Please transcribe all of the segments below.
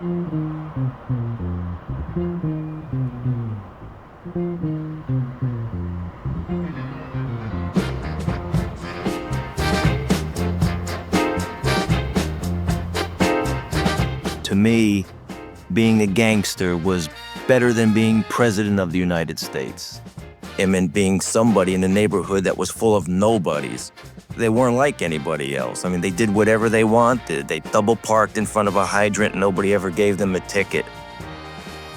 To me, being a gangster was better than being president of the United States. It meant being somebody in a neighborhood that was full of nobodies. They weren't like anybody else. I mean, they did whatever they wanted. They double parked in front of a hydrant. Nobody ever gave them a ticket.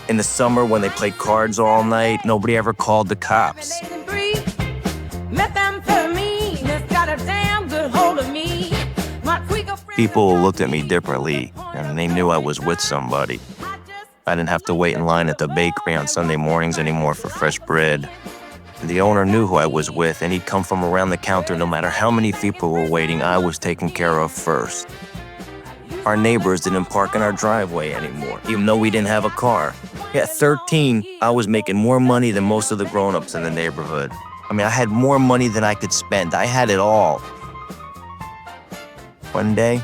In the summer, when they played cards all night, nobody ever called the cops. People looked at me differently, and they knew I was with somebody. I didn't have to wait in line at the bakery on Sunday mornings anymore for fresh bread. The owner knew who I was with, and he'd come from around the counter no matter how many people were waiting. I was taken care of first. Our neighbors didn't park in our driveway anymore, even though we didn't have a car. At 13, I was making more money than most of the grown-ups in the neighborhood. I mean, I had more money than I could spend. I had it all. One day,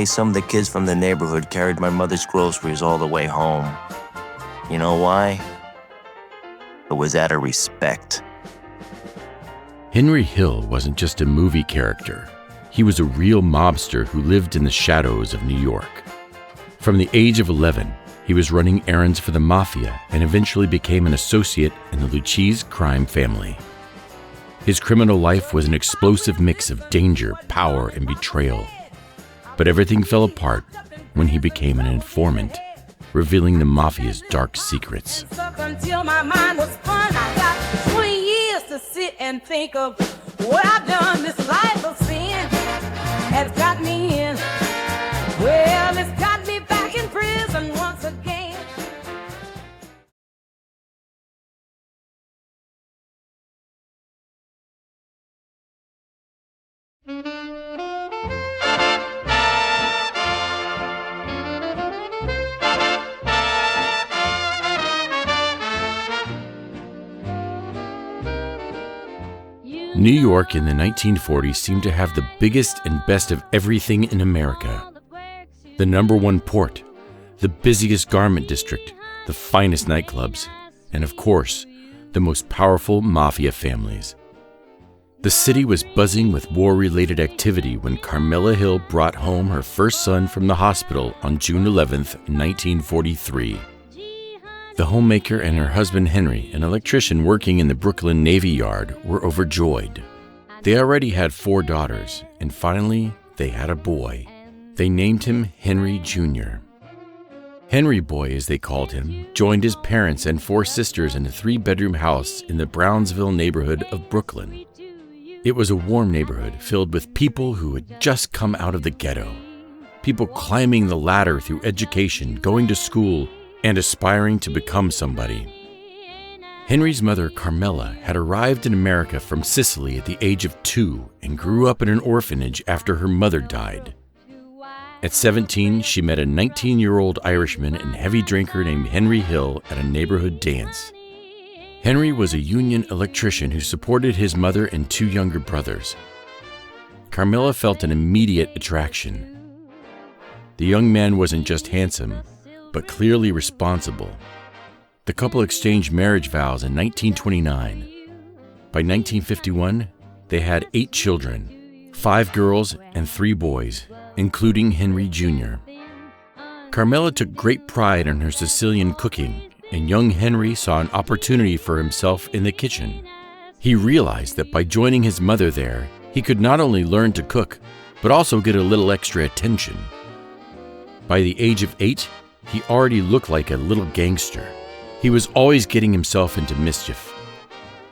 some of the kids from the neighborhood carried my mother's groceries all the way home. You know why? It was out of respect. Henry Hill wasn't just a movie character. He was a real mobster who lived in the shadows of New York. From the age of 11, he was running errands for the Mafia and eventually became an associate in the Lucchese crime family. His criminal life was an explosive mix of danger, power, and betrayal. But everything fell apart when he became an informant, revealing the Mafia's dark secrets. Until my mind was spun, I got 20 years to sit and think of what I've done. This life of sin has got me in. Well, it's got me back in prison once again. New York in the 1940s seemed to have the biggest and best of everything in America. The #1 port, the busiest garment district, the finest nightclubs, and of course, the most powerful mafia families. The city was buzzing with war-related activity when Carmela Hill brought home her first son from the hospital on June 11th, 1943. The homemaker and her husband Henry, an electrician working in the Brooklyn Navy Yard, were overjoyed. They already had 4 daughters, and finally, they had a boy. They named him Henry Jr. Henry Boy, as they called him, joined his parents and 4 sisters in a 3-bedroom house in the Brownsville neighborhood of Brooklyn. It was a warm neighborhood filled with people who had just come out of the ghetto. People climbing the ladder through education, going to school, and aspiring to become somebody. Henry's mother, Carmela, had arrived in America from Sicily at the age of 2 and grew up in an orphanage after her mother died. At 17, she met a 19-year-old Irishman and heavy drinker named Henry Hill at a neighborhood dance. Henry was a union electrician who supported his mother and 2 younger brothers. Carmela felt an immediate attraction. The young man wasn't just handsome, but clearly responsible. The couple exchanged marriage vows in 1929. By 1951, they had 8 children, 5 girls and 3 boys, including Henry Jr. Carmela took great pride in her Sicilian cooking, and young Henry saw an opportunity for himself in the kitchen. He realized that by joining his mother there, he could not only learn to cook, but also get a little extra attention. By the age of 8, he already looked like a little gangster. He was always getting himself into mischief.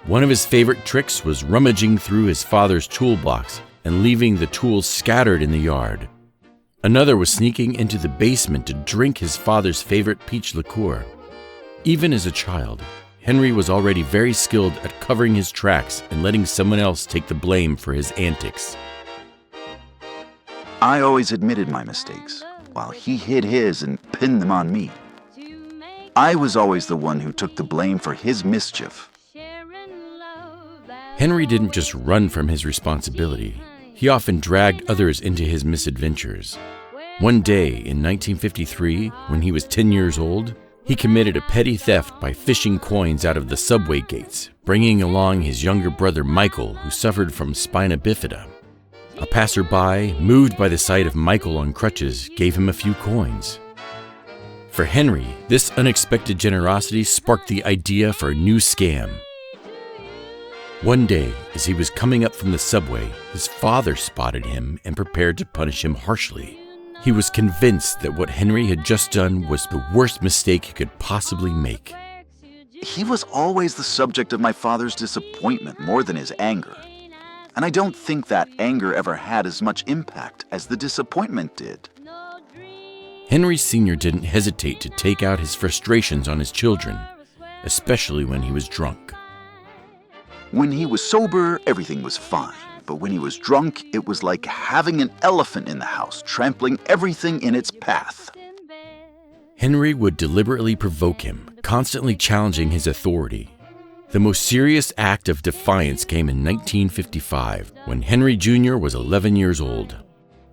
One of his favorite tricks was rummaging through his father's toolbox and leaving the tools scattered in the yard. Another was sneaking into the basement to drink his father's favorite peach liqueur. Even as a child, Henry was already very skilled at covering his tracks and letting someone else take the blame for his antics. I always admitted my mistakes, while he hid his and pinned them on me. I was always the one who took the blame for his mischief. Henry didn't just run from his responsibility. He often dragged others into his misadventures. One day in 1953, when he was 10 years old, he committed a petty theft by fishing coins out of the subway gates, bringing along his younger brother Michael, who suffered from spina bifida. A passerby, moved by the sight of Michael on crutches, gave him a few coins. For Henry, this unexpected generosity sparked the idea for a new scam. One day, as he was coming up from the subway, his father spotted him and prepared to punish him harshly. He was convinced that what Henry had just done was the worst mistake he could possibly make. He was always the subject of my father's disappointment more than his anger. And I don't think that anger ever had as much impact as the disappointment did. Henry Sr. didn't hesitate to take out his frustrations on his children, especially when he was drunk. When he was sober, everything was fine. But when he was drunk, it was like having an elephant in the house, trampling everything in its path. Henry would deliberately provoke him, constantly challenging his authority. The most serious act of defiance came in 1955, when Henry Jr. was 11 years old.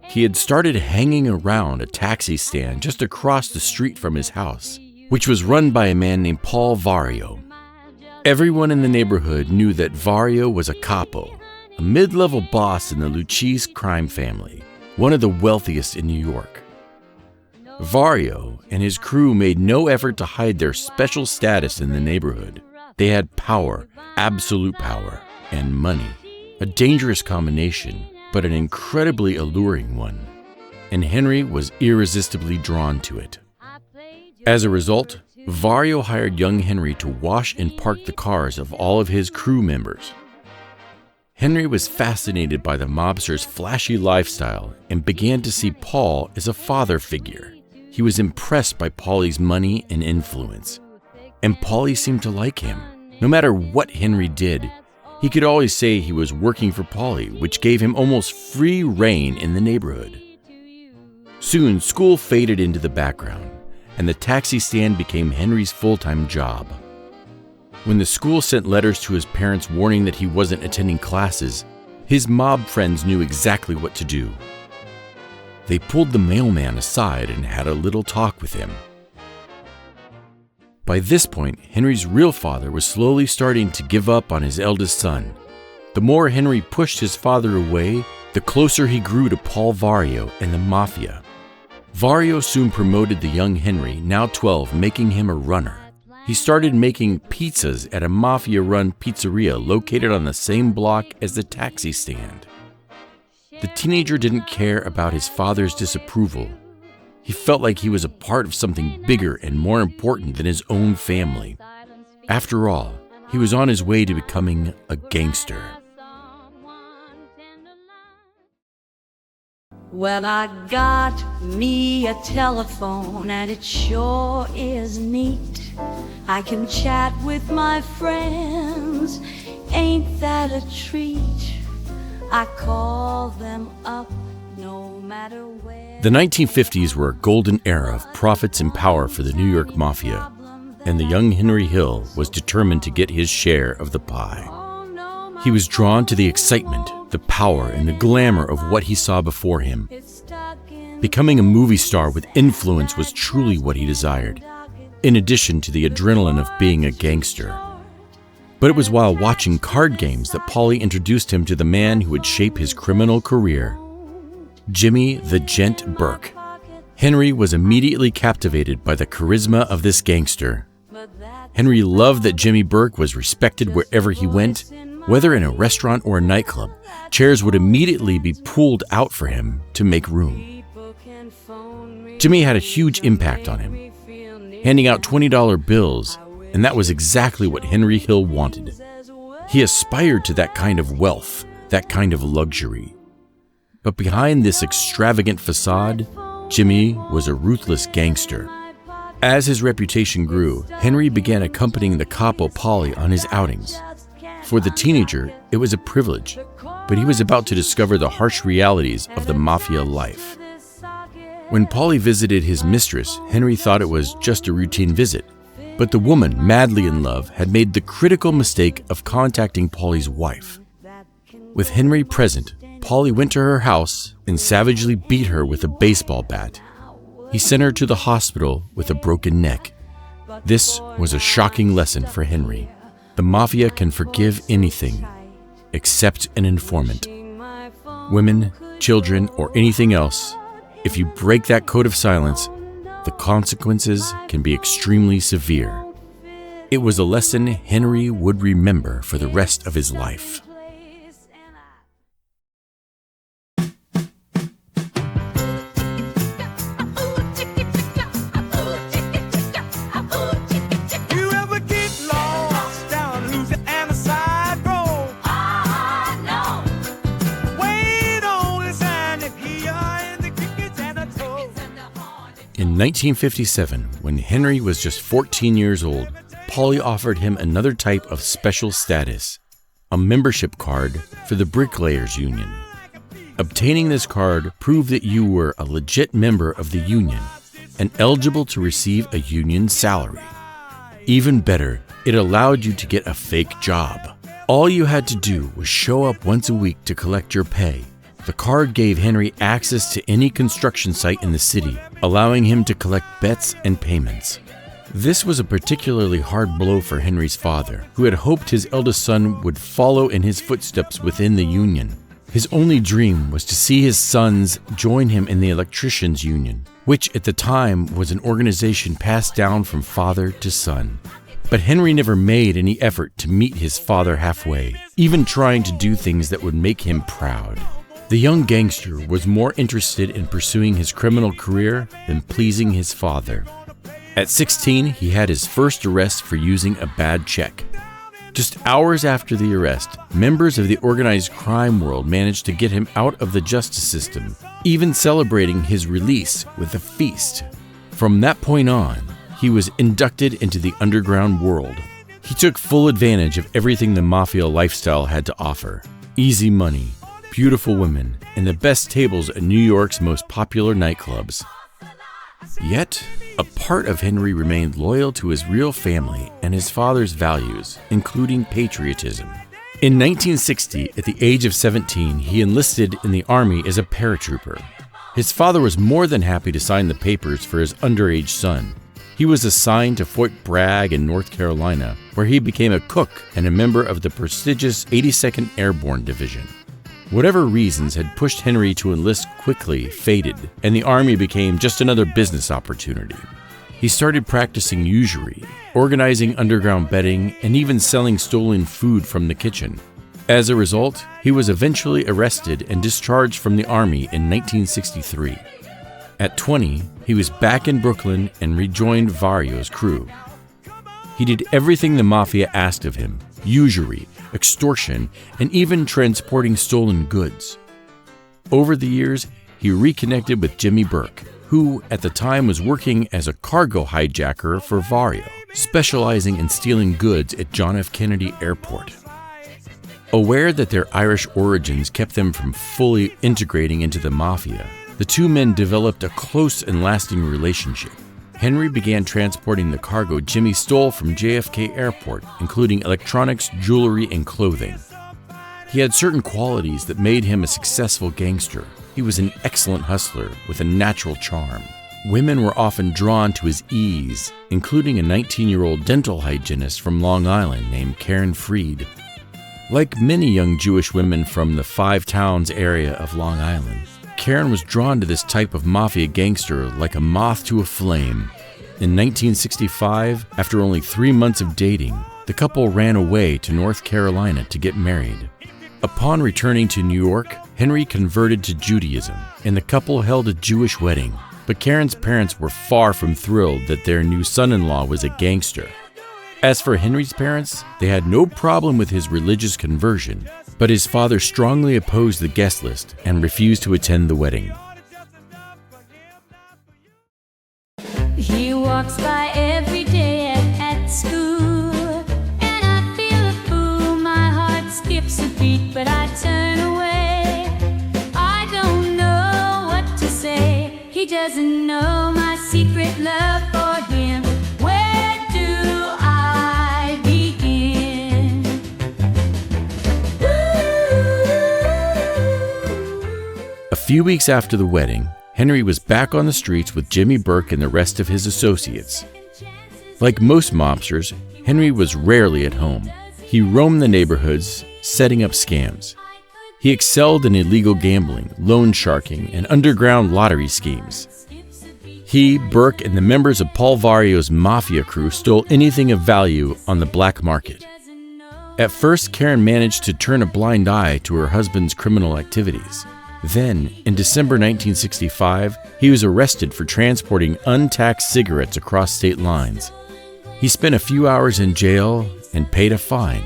He had started hanging around a taxi stand just across the street from his house, which was run by a man named Paul Vario. Everyone in the neighborhood knew that Vario was a capo, a mid-level boss in the Lucchese crime family, one of the wealthiest in New York. Vario and his crew made no effort to hide their special status in the neighborhood. They had power, absolute power, and money. A dangerous combination, but an incredibly alluring one. And Henry was irresistibly drawn to it. As a result, Vario hired young Henry to wash and park the cars of all of his crew members. Henry was fascinated by the mobster's flashy lifestyle and began to see Paul as a father figure. He was impressed by Paulie's money and influence. And Paulie seemed to like him. No matter what Henry did, he could always say he was working for Paulie, which gave him almost free reign in the neighborhood. Soon, school faded into the background, and the taxi stand became Henry's full-time job. When the school sent letters to his parents warning that he wasn't attending classes, his mob friends knew exactly what to do. They pulled the mailman aside and had a little talk with him. By this point, Henry's real father was slowly starting to give up on his eldest son. The more Henry pushed his father away, the closer he grew to Paul Vario and the Mafia. Vario soon promoted the young Henry, now 12, making him a runner. He started making pizzas at a Mafia-run pizzeria located on the same block as the taxi stand. The teenager didn't care about his father's disapproval. He felt like he was a part of something bigger and more important than his own family. After all, he was on his way to becoming a gangster. Well, I got me a telephone and it sure is neat. I can chat with my friends, ain't that a treat? I call them up no matter where. The 1950s were a golden era of profits and power for the New York Mafia, and the young Henry Hill was determined to get his share of the pie. He was drawn to the excitement, the power, and the glamour of what he saw before him. Becoming a movie star with influence was truly what he desired, in addition to the adrenaline of being a gangster. But it was while watching card games that Paulie introduced him to the man who would shape his criminal career, Jimmy the Gent Burke. Henry was immediately captivated by the charisma of this gangster. Henry loved that Jimmy Burke was respected wherever he went. Whether in a restaurant or a nightclub, chairs would immediately be pulled out for him to make room. Jimmy had a huge impact on him, handing out $20 bills, and that was exactly what Henry Hill wanted. He aspired to that kind of wealth, that kind of luxury. But behind this extravagant facade, Jimmy was a ruthless gangster. As his reputation grew, Henry began accompanying the capo Paulie on his outings. For the teenager, it was a privilege, but he was about to discover the harsh realities of the Mafia life. When Paulie visited his mistress, Henry thought it was just a routine visit, but the woman, madly in love, had made the critical mistake of contacting Paulie's wife. With Henry present, Paulie went to her house and savagely beat her with a baseball bat. He sent her to the hospital with a broken neck. This was a shocking lesson for Henry. The Mafia can forgive anything except an informant. Women, children, or anything else, if you break that code of silence, the consequences can be extremely severe. It was a lesson Henry would remember for the rest of his life. In 1957, when Henry was just 14 years old, Paulie offered him another type of special status, a membership card for the Bricklayers Union. Obtaining this card proved that you were a legit member of the union and eligible to receive a union salary. Even better, it allowed you to get a fake job. All you had to do was show up once a week to collect your pay. The card gave Henry access to any construction site in the city, allowing him to collect bets and payments. This was a particularly hard blow for Henry's father, who had hoped his eldest son would follow in his footsteps within the union. His only dream was to see his sons join him in the electricians' union, which at the time was an organization passed down from father to son. But Henry never made any effort to meet his father halfway, even trying to do things that would make him proud. The young gangster was more interested in pursuing his criminal career than pleasing his father. At 16, he had his first arrest for using a bad check. Just hours after the arrest, members of the organized crime world managed to get him out of the justice system, even celebrating his release with a feast. From that point on, he was inducted into the underground world. He took full advantage of everything the Mafia lifestyle had to offer: easy money, beautiful women, and the best tables at New York's most popular nightclubs. Yet, a part of Henry remained loyal to his real family and his father's values, including patriotism. In 1960, at the age of 17, he enlisted in the Army as a paratrooper. His father was more than happy to sign the papers for his underage son. He was assigned to Fort Bragg in North Carolina, where he became a cook and a member of the prestigious 82nd Airborne Division. Whatever reasons had pushed Henry to enlist quickly faded, and the Army became just another business opportunity. He started practicing usury, organizing underground betting, and even selling stolen food from the kitchen. As a result, he was eventually arrested and discharged from the Army in 1963. At 20, he was back in Brooklyn and rejoined Vario's crew. He did everything the Mafia asked of him: usury, extortion, and even transporting stolen goods. Over the years, he reconnected with Jimmy Burke, who at the time was working as a cargo hijacker for Vario, specializing in stealing goods at John F. Kennedy Airport. Aware that their Irish origins kept them from fully integrating into the Mafia, the two men developed a close and lasting relationship. Henry began transporting the cargo Jimmy stole from JFK Airport, including electronics, jewelry, and clothing. He had certain qualities that made him a successful gangster. He was an excellent hustler with a natural charm. Women were often drawn to his ease, including a 19-year-old dental hygienist from Long Island named Karen Freed. Like many young Jewish women from the Five Towns area of Long Island, Karen was drawn to this type of Mafia gangster like a moth to a flame. In 1965, after only 3 months of dating, the couple ran away to North Carolina to get married. Upon returning to New York, Henry converted to Judaism, and the couple held a Jewish wedding. But Karen's parents were far from thrilled that their new son-in-law was a gangster. As for Henry's parents, they had no problem with his religious conversion, but his father strongly opposed the guest list and refused to attend the wedding. He walks by every day at school, and I feel a fool. My heart skips a beat, but I turn away. I don't know what to say. He doesn't know my secret love for him. Where do I begin? Ooh, few weeks after the wedding, Henry was back on the streets with Jimmy Burke and the rest of his associates. Like most mobsters, Henry was rarely at home. He roamed the neighborhoods, setting up scams. He excelled in illegal gambling, loan sharking, and underground lottery schemes. He, Burke, and the members of Paul Vario's Mafia crew stole anything of value on the black market. At first, Karen managed to turn a blind eye to her husband's criminal activities. Then, in December 1965, he was arrested for transporting untaxed cigarettes across state lines. He spent a few hours in jail and paid a fine.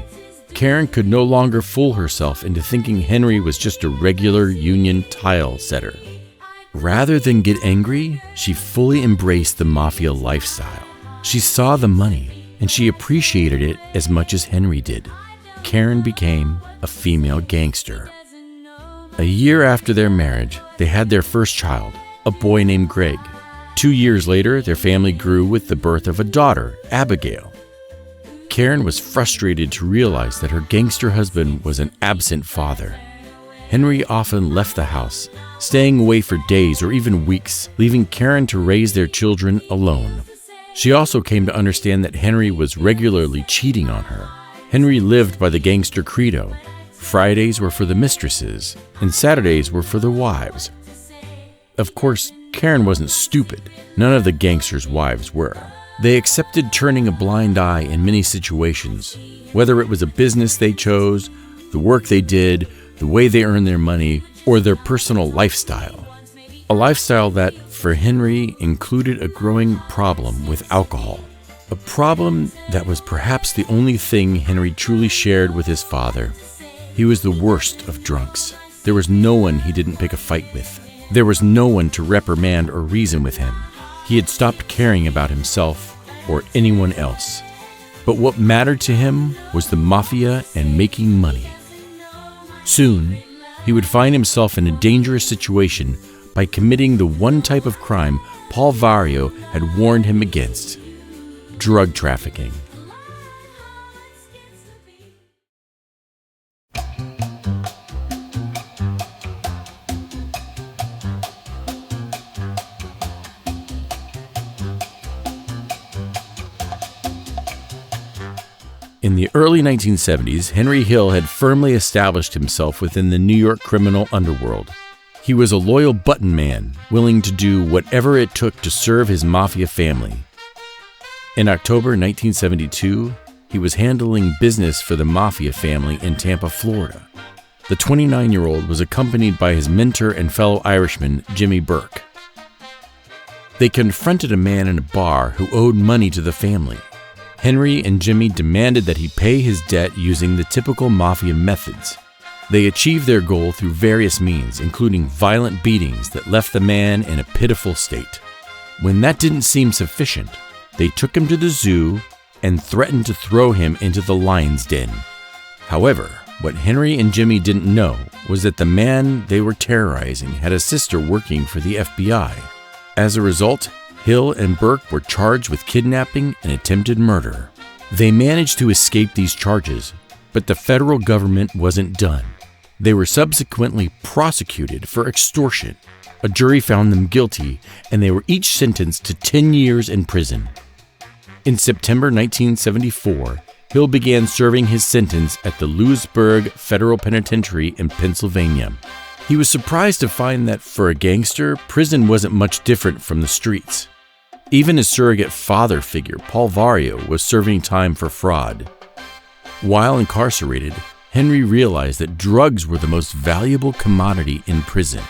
Karen could no longer fool herself into thinking Henry was just a regular union tile setter. Rather than get angry, she fully embraced the mafia lifestyle. She saw the money, and she appreciated it as much as Henry did. Karen became a female gangster. A year after their marriage, they had their first child, a boy named Greg. 2 years later, their family grew with the birth of a daughter, Abigail. Karen was frustrated to realize that her gangster husband was an absent father. Henry often left the house, staying away for days or even weeks, leaving Karen to raise their children alone. She also came to understand that Henry was regularly cheating on her. Henry lived by the gangster credo. Fridays were for the mistresses, and Saturdays were for the wives. Of course, Karen wasn't stupid. None of the gangsters' wives were. They accepted turning a blind eye in many situations, whether it was a business they chose, the work they did, the way they earned their money, or their personal lifestyle. A lifestyle that, for Henry, included a growing problem with alcohol. A problem that was perhaps the only thing Henry truly shared with his father. He was the worst of drunks. There was no one he didn't pick a fight with. There was no one to reprimand or reason with him. He had stopped caring about himself or anyone else. But what mattered to him was the mafia and making money. Soon, he would find himself in a dangerous situation by committing the one type of crime Paul Vario had warned him against: drug trafficking. In the early 1970s, Henry Hill had firmly established himself within the New York criminal underworld. He was a loyal button man, willing to do whatever it took to serve his mafia family. In October 1972, he was handling business for the mafia family in Tampa, Florida. The 29-year-old was accompanied by his mentor and fellow Irishman, Jimmy Burke. They confronted a man in a bar who owed money to the family. Henry and Jimmy demanded that he pay his debt using the typical mafia methods. They achieved their goal through various means, including violent beatings that left the man in a pitiful state. When that didn't seem sufficient, they took him to the zoo and threatened to throw him into the lion's den. However, what Henry and Jimmy didn't know was that the man they were terrorizing had a sister working for the FBI. As a result, Hill and Burke were charged with kidnapping and attempted murder. They managed to escape these charges, but the federal government wasn't done. They were subsequently prosecuted for extortion. A jury found them guilty, and they were each sentenced to 10 years in prison. In September 1974, Hill began serving his sentence at the Lewisburg Federal Penitentiary in Pennsylvania. He was surprised to find that for a gangster, prison wasn't much different from the streets. Even his surrogate father figure, Paul Vario, was serving time for fraud. While incarcerated, Henry realized that drugs were the most valuable commodity in prison.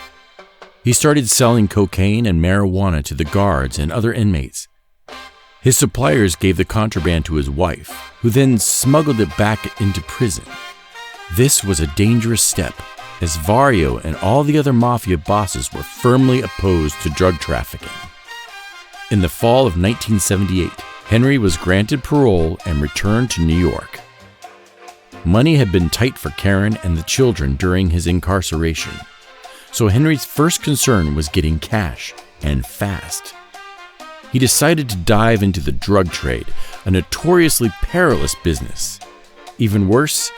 He started selling cocaine and marijuana to the guards and other inmates. His suppliers gave the contraband to his wife, who then smuggled it back into prison. This was a dangerous step, as Vario and all the other mafia bosses were firmly opposed to drug trafficking. In the fall of 1978, Henry was granted parole and returned to New York. Money had been tight for Karen and the children during his incarceration, so Henry's first concern was getting cash, and fast. He decided to dive into the drug trade, a notoriously perilous business. Even worse,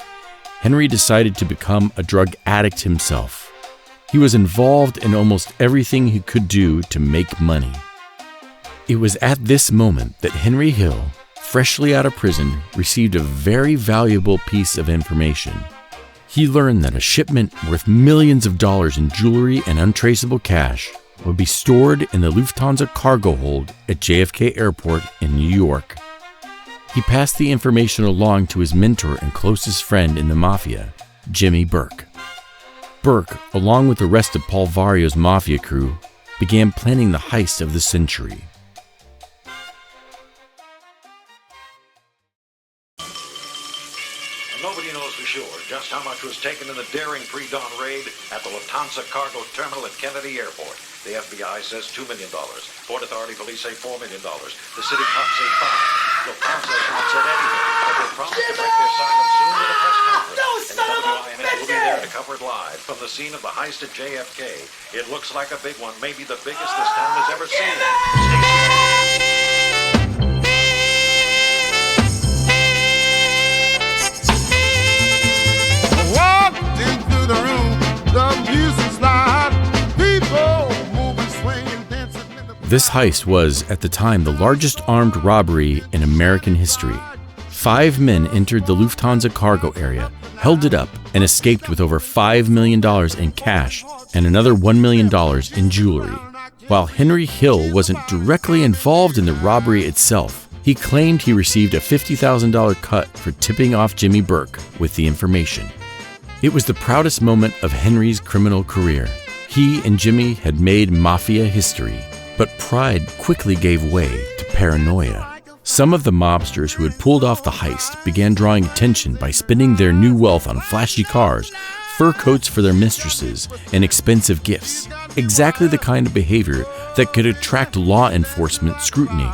Henry decided to become a drug addict himself. He was involved in almost everything he could do to make money. It was at this moment that Henry Hill, freshly out of prison, received a very valuable piece of information. He learned that a shipment worth millions of dollars in jewelry and untraceable cash would be stored in the Lufthansa cargo hold at JFK Airport in New York. He passed the information along to his mentor and closest friend in the Mafia, Jimmy Burke. Burke, along with the rest of Paul Vario's Mafia crew, began planning the heist of the century. Nobody knows for sure just how much was taken in the daring pre-dawn raid at the Lufthansa cargo terminal at Kennedy Airport. The FBI says $2 million. Port Authority police say $4 million. The city cops say $5. Lufthansa has not said anything, but they promise to break their silence soon with a press conference. And the WINS will be there to cover it live from the scene of the heist at JFK. It looks like a big one, maybe the biggest this town has ever seen. Walked into the room, the music's loud, people moving, swinging, dancing. This heist was, at the time, the largest armed robbery in American history. 5 men entered the Lufthansa cargo area, held it up, and escaped with over $5 million in cash and another $1 million in jewelry. While Henry Hill wasn't directly involved in the robbery itself, he claimed he received a $50,000 cut for tipping off Jimmy Burke with the information. It was the proudest moment of Henry's criminal career. He and Jimmy had made Mafia history, but pride quickly gave way to paranoia. Some of the mobsters who had pulled off the heist began drawing attention by spending their new wealth on flashy cars, fur coats for their mistresses, and expensive gifts. Exactly the kind of behavior that could attract law enforcement scrutiny.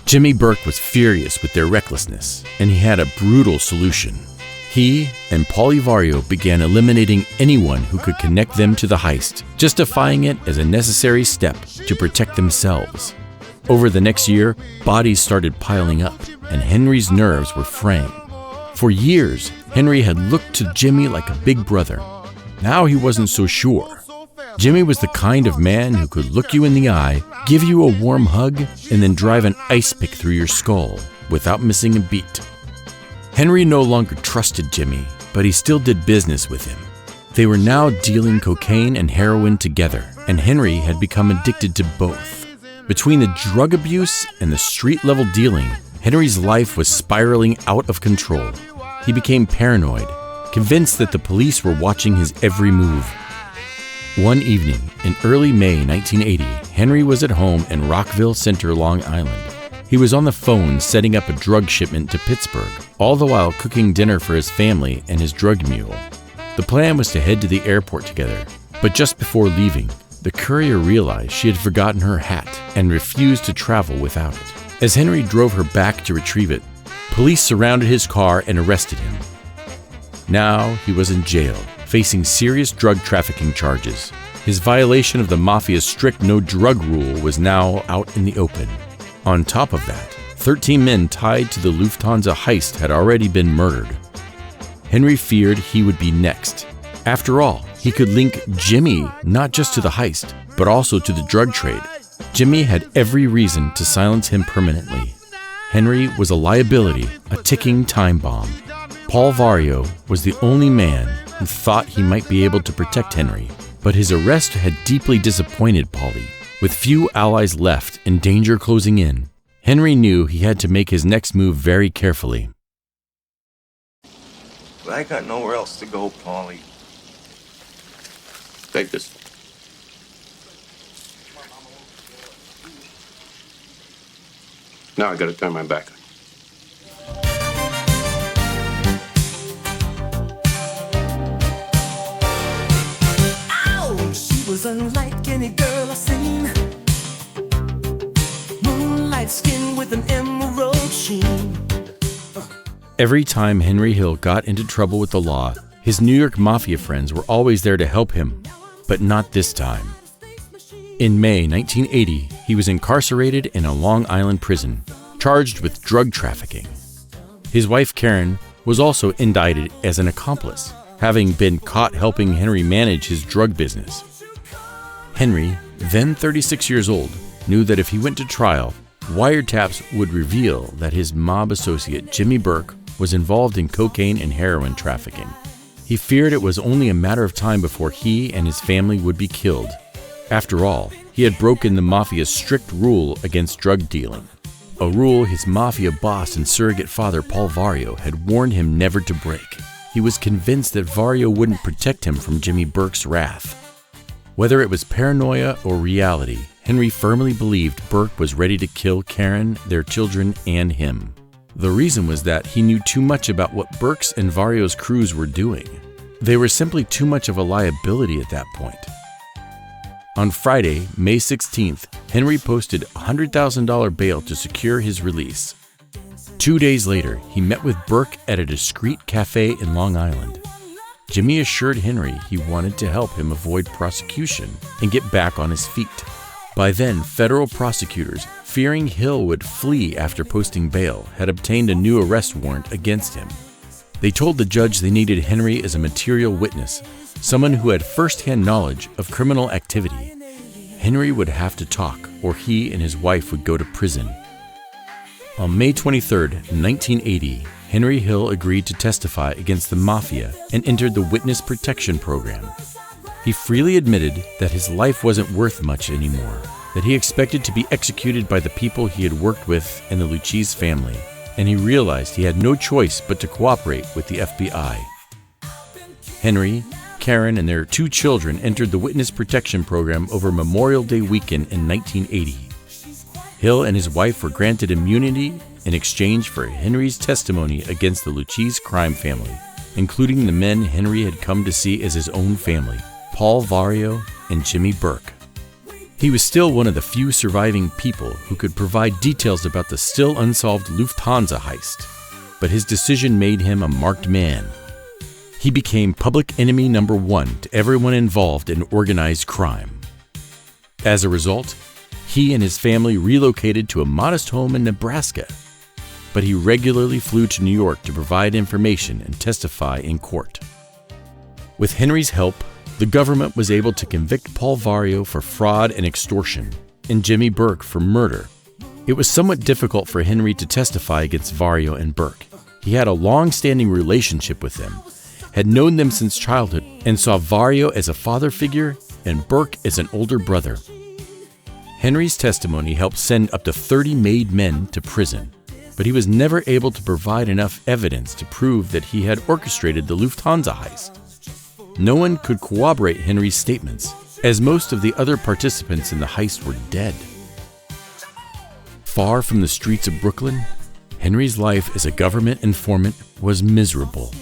Jimmy Burke was furious with their recklessness, and he had a brutal solution. He and Paulie Vario began eliminating anyone who could connect them to the heist, justifying it as a necessary step to protect themselves. Over the next year, bodies started piling up, and Henry's nerves were fraying. For years, Henry had looked to Jimmy like a big brother. Now he wasn't so sure. Jimmy was the kind of man who could look you in the eye, give you a warm hug, and then drive an ice pick through your skull without missing a beat. Henry no longer trusted Jimmy, but he still did business with him. They were now dealing cocaine and heroin together, and Henry had become addicted to both. Between the drug abuse and the street-level dealing, Henry's life was spiraling out of control. He became paranoid, convinced that the police were watching his every move. One evening in early May 1980, Henry was at home in Rockville Center, Long Island. He was on the phone setting up a drug shipment to Pittsburgh, all the while cooking dinner for his family and his drug mule. The plan was to head to the airport together, but just before leaving, the courier realized she had forgotten her hat and refused to travel without it. As Henry drove her back to retrieve it, police surrounded his car and arrested him. Now he was in jail, facing serious drug trafficking charges. His violation of the Mafia's strict no-drug rule was now out in the open. On top of that, 13 men tied to the Lufthansa heist had already been murdered. Henry feared he would be next. After all, he could link Jimmy not just to the heist, but also to the drug trade. Jimmy had every reason to silence him permanently. Henry was a liability, a ticking time bomb. Paul Vario was the only man who thought he might be able to protect Henry, but his arrest had deeply disappointed Paulie. With few allies left and danger closing in, Henry knew he had to make his next move very carefully. But I got nowhere else to go, Paulie. Take this. Now I gotta turn my back. Ow! She was unlike any girl I've seen. Moonlight skin with an emerald sheen. Every time Henry Hill got into trouble with the law, his New York Mafia friends were always there to help him, but not this time. In May 1980, he was incarcerated in a Long Island prison, charged with drug trafficking. His wife Karen was also indicted as an accomplice, having been caught helping Henry manage his drug business. Henry, then 36 years old, knew that if he went to trial, wiretaps would reveal that his mob associate Jimmy Burke was involved in cocaine and heroin trafficking. He feared it was only a matter of time before he and his family would be killed. After all, he had broken the Mafia's strict rule against drug dealing, a rule his Mafia boss and surrogate father Paul Vario had warned him never to break. He was convinced that Vario wouldn't protect him from Jimmy Burke's wrath. Whether it was paranoia or reality, Henry firmly believed Burke was ready to kill Karen, their children, and him. The reason was that he knew too much about what Burke's and Vario's crews were doing. They were simply too much of a liability at that point. On Friday, May 16th, Henry posted a $100,000 bail to secure his release. 2 days later, he met with Burke at a discreet cafe in Long Island. Jimmy assured Henry he wanted to help him avoid prosecution and get back on his feet. By then, federal prosecutors, fearing Hill would flee after posting bail, had obtained a new arrest warrant against him. They told the judge they needed Henry as a material witness, someone who had first-hand knowledge of criminal activity. Henry would have to talk, or he and his wife would go to prison. On May 23, 1980, Henry Hill agreed to testify against the Mafia and entered the Witness Protection Program. He freely admitted that his life wasn't worth much anymore, that he expected to be executed by the people he had worked with and the Lucchese family, and he realized he had no choice but to cooperate with the FBI. Henry, Karen, and their 2 children entered the Witness Protection Program over Memorial Day weekend in 1980. Hill and his wife were granted immunity in exchange for Henry's testimony against the Lucchese crime family, including the men Henry had come to see as his own family, Paul Vario and Jimmy Burke. He was still one of the few surviving people who could provide details about the still unsolved Lufthansa heist, but his decision made him a marked man. He became public enemy number 1 to everyone involved in organized crime. As a result, he and his family relocated to a modest home in Nebraska, but he regularly flew to New York to provide information and testify in court. With Henry's help, the government was able to convict Paul Vario for fraud and extortion, and Jimmy Burke for murder. It was somewhat difficult for Henry to testify against Vario and Burke. He had a long-standing relationship with them, had known them since childhood, and saw Vario as a father figure and Burke as an older brother. Henry's testimony helped send up to 30 made men to prison, but he was never able to provide enough evidence to prove that he had orchestrated the Lufthansa heist. No one could corroborate Henry's statements, as most of the other participants in the heist were dead. Far from the streets of Brooklyn, Henry's life as a government informant was miserable.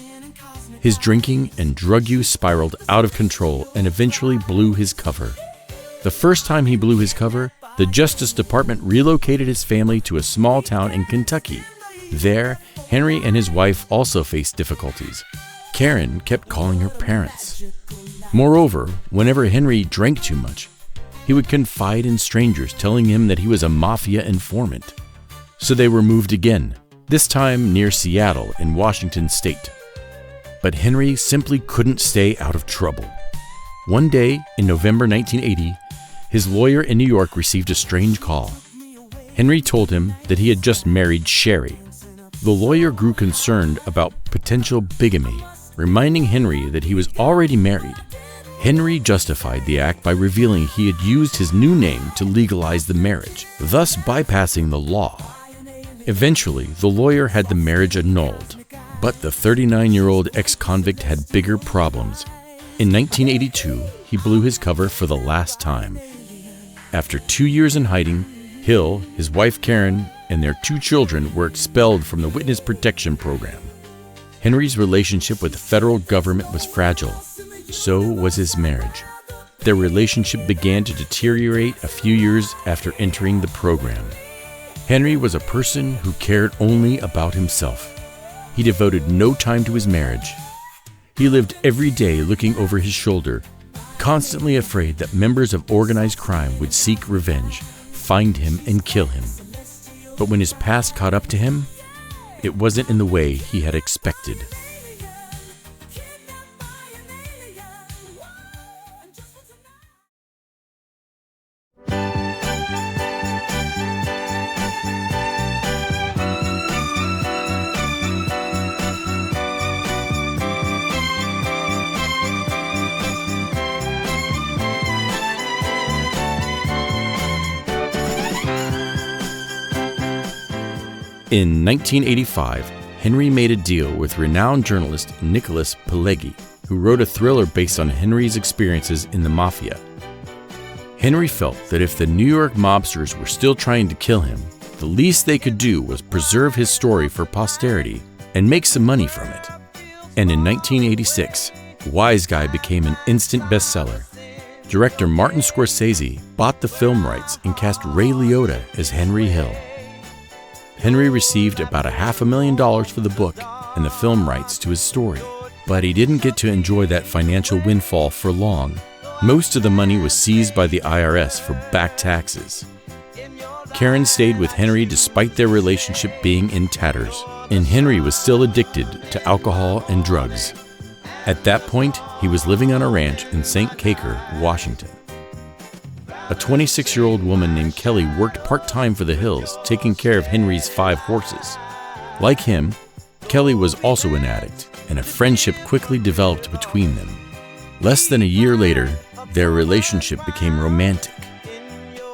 His drinking and drug use spiraled out of control and eventually blew his cover. The first time he blew his cover, the Justice Department relocated his family to a small town in Kentucky. There, Henry and his wife also faced difficulties. Karen kept calling her parents. Moreover, whenever Henry drank too much, he would confide in strangers telling him that he was a Mafia informant. So they were moved again, this time near Seattle in Washington state. But Henry simply couldn't stay out of trouble. One day in November 1980, his lawyer in New York received a strange call. Henry told him that he had just married Sherry. The lawyer grew concerned about potential bigamy, reminding Henry that he was already married. Henry justified the act by revealing he had used his new name to legalize the marriage, thus bypassing the law. Eventually, the lawyer had the marriage annulled, but the 39-year-old ex-convict had bigger problems. In 1982, he blew his cover for the last time. After 2 years in hiding, Hill, his wife Karen, and their 2 children were expelled from the Witness Protection Program. Henry's relationship with the federal government was fragile. So was his marriage. Their relationship began to deteriorate a few years after entering the program. Henry was a person who cared only about himself. He devoted no time to his marriage. He lived every day looking over his shoulder, constantly afraid that members of organized crime would seek revenge, find him, and kill him. But when his past caught up to him, it wasn't in the way he had expected. In 1985, Henry made a deal with renowned journalist Nicholas Pileggi, who wrote a thriller based on Henry's experiences in the Mafia. Henry felt that if the New York mobsters were still trying to kill him, the least they could do was preserve his story for posterity and make some money from it. And in 1986, Wiseguy became an instant bestseller. Director Martin Scorsese bought the film rights and cast Ray Liotta as Henry Hill. Henry received about $500,000 for the book and the film rights to his story, but he didn't get to enjoy that financial windfall for long. Most of the money was seized by the IRS for back taxes. Karen stayed with Henry despite their relationship being in tatters, and Henry was still addicted to alcohol and drugs. At that point, he was living on a ranch in St. Caker, Washington. A 26-year-old woman named Kelly worked part-time for the Hills, taking care of Henry's 5 horses. Like him, Kelly was also an addict, and a friendship quickly developed between them. Less than a year later, their relationship became romantic.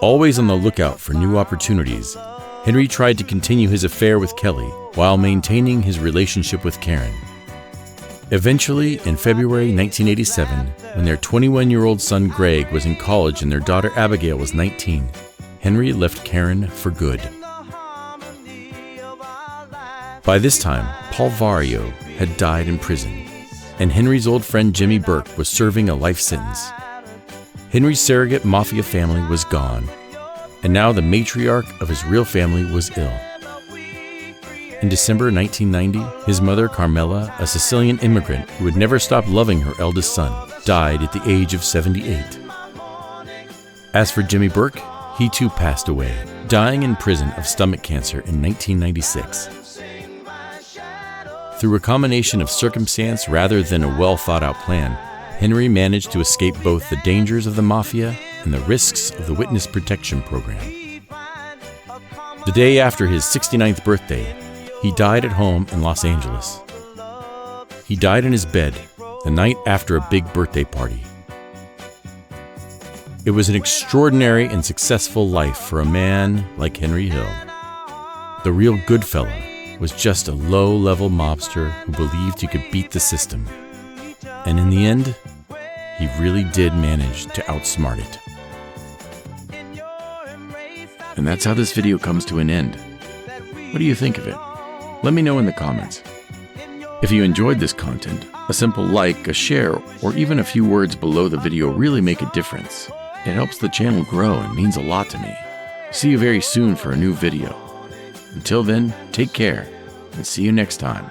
Always on the lookout for new opportunities, Henry tried to continue his affair with Kelly while maintaining his relationship with Karen. Eventually, in February 1987, when their 21-year-old son Greg was in college and their daughter Abigail was 19, Henry left Karen for good. By this time, Paul Vario had died in prison, and Henry's old friend Jimmy Burke was serving a life sentence. Henry's surrogate Mafia family was gone, and now the matriarch of his real family was ill. In December 1990, his mother Carmela, a Sicilian immigrant who had never stopped loving her eldest son, died at the age of 78. As for Jimmy Burke, he too passed away, dying in prison of stomach cancer in 1996. Through a combination of circumstance rather than a well-thought-out plan, Henry managed to escape both the dangers of the Mafia and the risks of the Witness Protection Program. The day after his 69th birthday, he died at home in Los Angeles. He died in his bed the night after a big birthday party. It was an extraordinary and successful life for a man like Henry Hill. The real Goodfella was just a low-level mobster who believed he could beat the system. And in the end, he really did manage to outsmart it. And that's how this video comes to an end. What do you think of it? Let me know in the comments. If you enjoyed this content, a simple like, a share, or even a few words below the video really make a difference. It helps the channel grow and means a lot to me. See you very soon for a new video. Until then, take care, and see you next time.